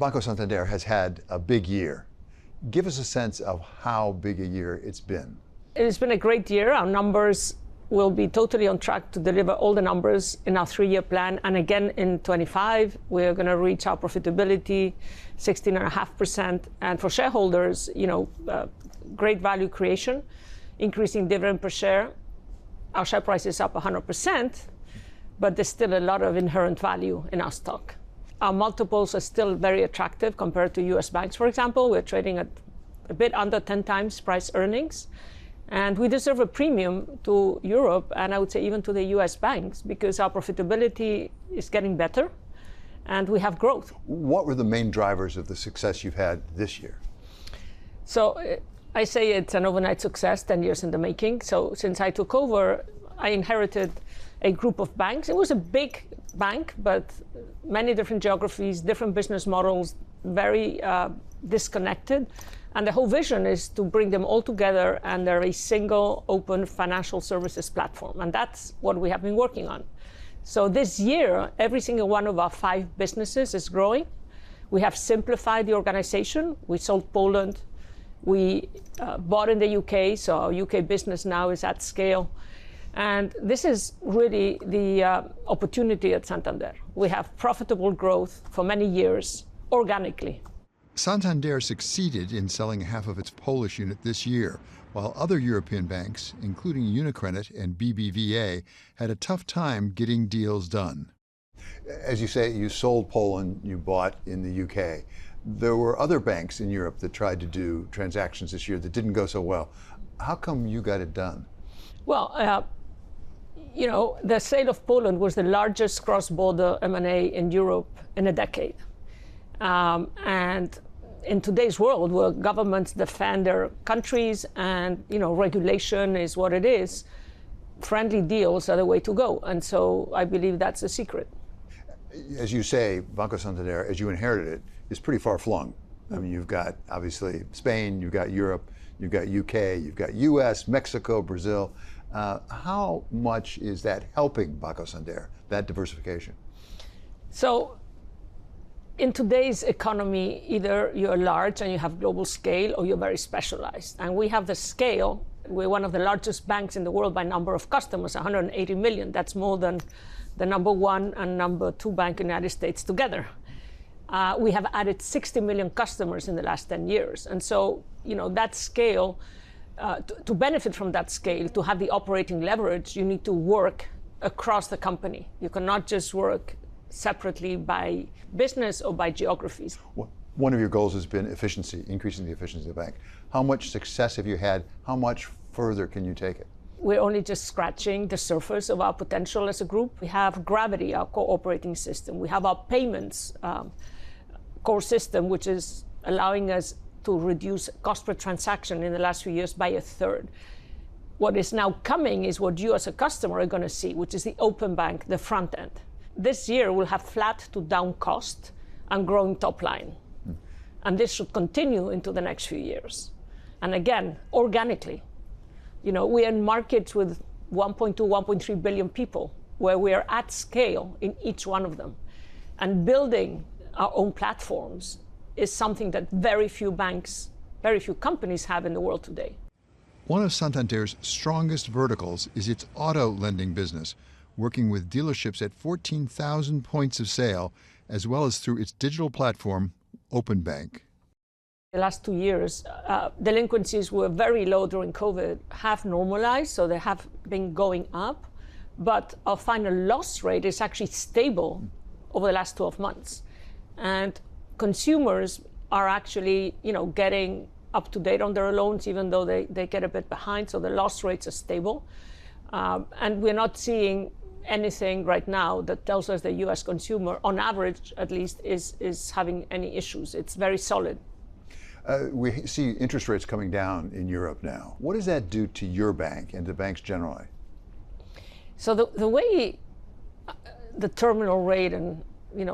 Banco Santander has had a big year. Give us a sense of how big a year it's been. It's been a great year. Our numbers will be totally on track to deliver all the numbers in our 3-year plan. And again, in 25, we're going to reach our profitability, 16.5%. And for shareholders, great value creation, increasing dividend per share. Our share price is up 100%, but there's still a lot of inherent value in our stock. Our multiples are still very attractive compared to US banks, for example. We're trading at a bit under 10 times price earnings. And we deserve a premium to Europe, and I would say even to the US banks, because our profitability is getting better and we have growth. What were the main drivers of the success you've had this year? So I say it's an overnight success, 10 years in the making. So since I took over, I inherited a group of banks. It was a big bank, but many different geographies, different business models, very disconnected. And the whole vision is to bring them all together under a single open financial services platform. And that's what we have been working on. So this year, every single one of our 5 businesses is growing. We have simplified the organization. We sold Poland. We bought in the UK, so our UK business now is at scale. And this is really the opportunity at Santander. We have profitable growth for many years, organically. Santander succeeded in selling half of its Polish unit this year, while other European banks, including UniCredit and BBVA, had a tough time getting deals done. As you say, you sold Poland, you bought in the UK. There were other banks in Europe that tried to do transactions this year that didn't go so well. How come you got it done? Well, the sale of Poland was the largest cross-border M&A in Europe in a decade. And in today's world, where governments defend their countries and regulation is what it is, friendly deals are the way to go. And so I believe that's the secret. As you say, Banco Santander, as you inherited it, is pretty far flung. I mean, you've got obviously Spain, you've got Europe, you've got UK, you've got US, Mexico, Brazil. How much is that helping Banco Santander, that diversification? So in today's economy, either you're large and you have global scale, or you're very specialized. And we have the scale. We're one of the largest banks in the world by number of customers, 180 million. That's more than the number 1 and number 2 bank in the United States together. We have added 60 million customers in the last 10 years. And so, that scale, to benefit from that scale, to have the operating leverage, you need to work across the company. You cannot just work separately by business or by geographies. One of your goals has been efficiency, increasing the efficiency of the bank. How much success have you had? How much further can you take it? We're only just scratching the surface of our potential as a group. We have Gravity, our core operating system. We have our payments core system, which is allowing us to reduce cost per transaction in the last few years by 1/3. What is now coming is what you as a customer are going to see, which is the open bank, the front end. This year we'll have flat to down cost and growing top line. And this should continue into the next few years. And again, organically. We are in markets with 1.2, 1.3 billion people, where we are at scale in each one of them. And building our own platforms is something that very few banks, very few companies have in the world today. One of Santander's strongest verticals is its auto lending business, working with dealerships at 14,000 points of sale, as well as through its digital platform, Open Bank. The last 2 years, delinquencies were very low during COVID, have normalized, so they have been going up. But our final loss rate is actually stable over the last 12 months. And consumers are actually, getting up to date on their loans, even though they get a bit behind. So the loss rates are stable. And we're not seeing anything right now that tells us the US consumer, on average at least, is having any issues. It's very solid. We see interest rates coming down in Europe now. What does that do to your bank and to banks generally? So the way the terminal rate, and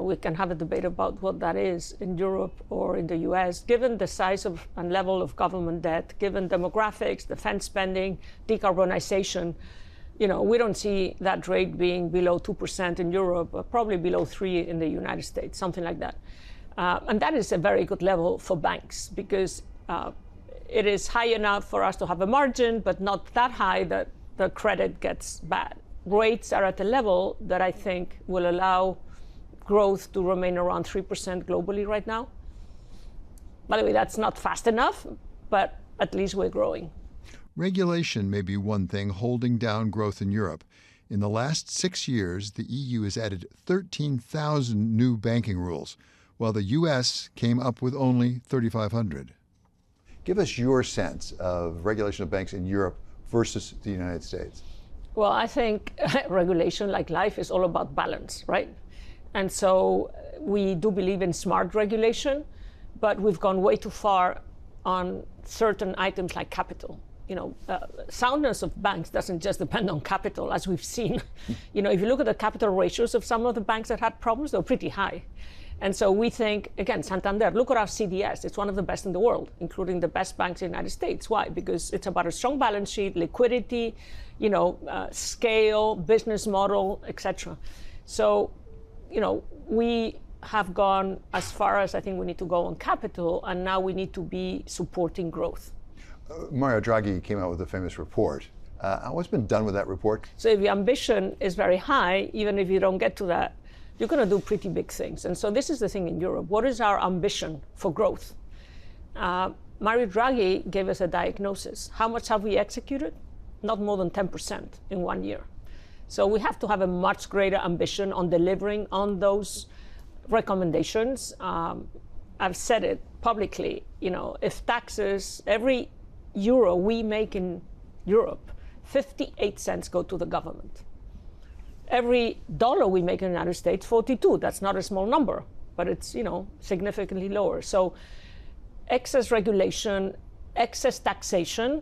we can have a debate about what that is in Europe or in the US, given the size of and level of government debt, given demographics, defense spending, decarbonization, we don't see that rate being below 2% in Europe, or probably below 3% in the United States, something like that. And that is a very good level for banks because it is high enough for us to have a margin, but not that high that the credit gets bad. Rates are at a level that I think will allow growth to remain around 3% globally right now. By the way, that's not fast enough, but at least we're growing. Regulation may be one thing holding down growth in Europe. In the last 6 years, the EU has added 13,000 new banking rules, while the U.S. came up with only 3,500. Give us your sense of regulation of banks in Europe versus the United States. Well, I think regulation, like life, is all about balance, right? And so we do believe in smart regulation, but we've gone way too far on certain items like capital. Soundness of banks doesn't just depend on capital, as we've seen. If you look at the capital ratios of some of the banks that had problems, they're pretty high. And so we think, again, Santander, look at our CDS. It's one of the best in the world, including the best banks in the United States. Why? Because it's about a strong balance sheet, liquidity, scale, business model, etc. So, we have gone as far as I think we need to go on capital, and now we need to be supporting growth. Mario Draghi came out with a famous report. What's been done with that report? So if your ambition is very high, even if you don't get to that, you're going to do pretty big things. And so this is the thing in Europe. What is our ambition for growth? Mario Draghi gave us a diagnosis. How much have we executed? Not more than 10% in 1 year. So we have to have a much greater ambition on delivering on those recommendations. I've said it publicly, if taxes, every euro we make in Europe, 58 cents go to the government. Every dollar we make in the United States, 42. That's not a small number, but it's, significantly lower. So excess regulation, excess taxation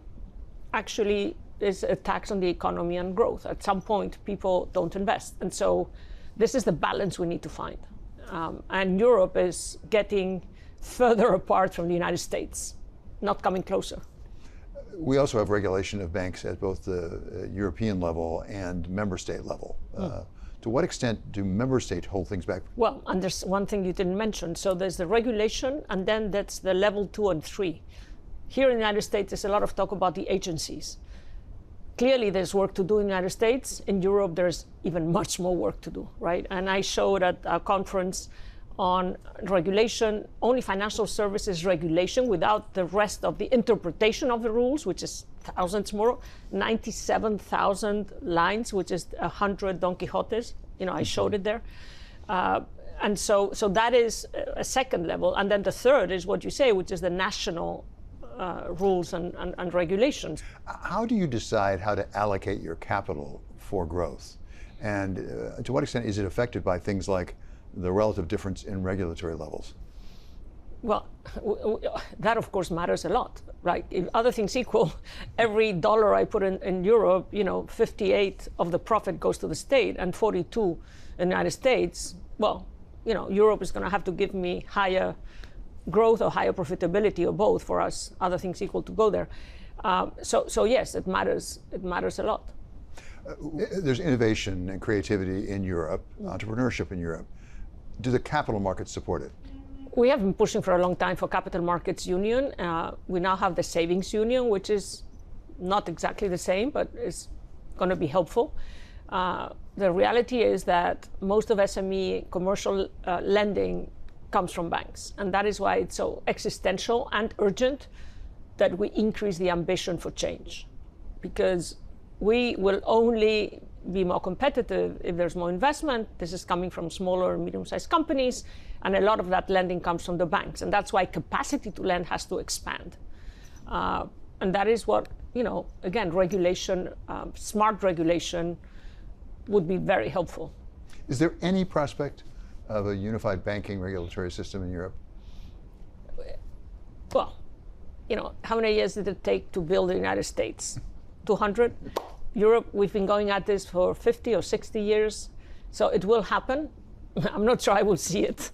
actually is a tax on the economy and growth. At some point, people don't invest. And so this is the balance we need to find. And Europe is getting further apart from the United States, not coming closer. We also have regulation of banks at both the European level and member state level. To what extent do member states hold things back? Well, and there's one thing you didn't mention. So there's the regulation, and then that's the level 2 and 3. Here in the United States, there's a lot of talk about the agencies. Clearly, there's work to do in the United States. In Europe, there's even much more work to do, right? And I showed at a conference on regulation, only financial services regulation without the rest of the interpretation of the rules, which is thousands more, 97,000 lines, which is 100 Don Quixotes. I showed it there. And so that is a second level. And then the third is what you say, which is the national rules and regulations. How do you decide how to allocate your capital for growth? And to what extent is it affected by things like the relative difference in regulatory levels? Well, that of course matters a lot, right? If other things equal, every dollar I put in Europe, 58 of the profit goes to the state and 42 in the United States. Well, Europe is going to have to give me higher growth or higher profitability or both for us, other things equal, to go there. So yes, it matters. It matters a lot. There's innovation and creativity in Europe, entrepreneurship in Europe. Do the capital markets support it? We have been pushing for a long time for capital markets union. We now have the savings union, which is not exactly the same, but is going to be helpful. The reality is that most of SME commercial lending comes from banks. And that is why it's so existential and urgent that we increase the ambition for change. Because we will only be more competitive if there's more investment. This is coming from smaller and medium-sized companies, and a lot of that lending comes from the banks. And that's why capacity to lend has to expand. And that is what, again, regulation, smart regulation would be very helpful. Is there any prospect of a unified banking regulatory system in Europe? Well, how many years did it take to build the United States? 200? Europe, we've been going at this for 50 or 60 years. So it will happen. I'm not sure I will see it.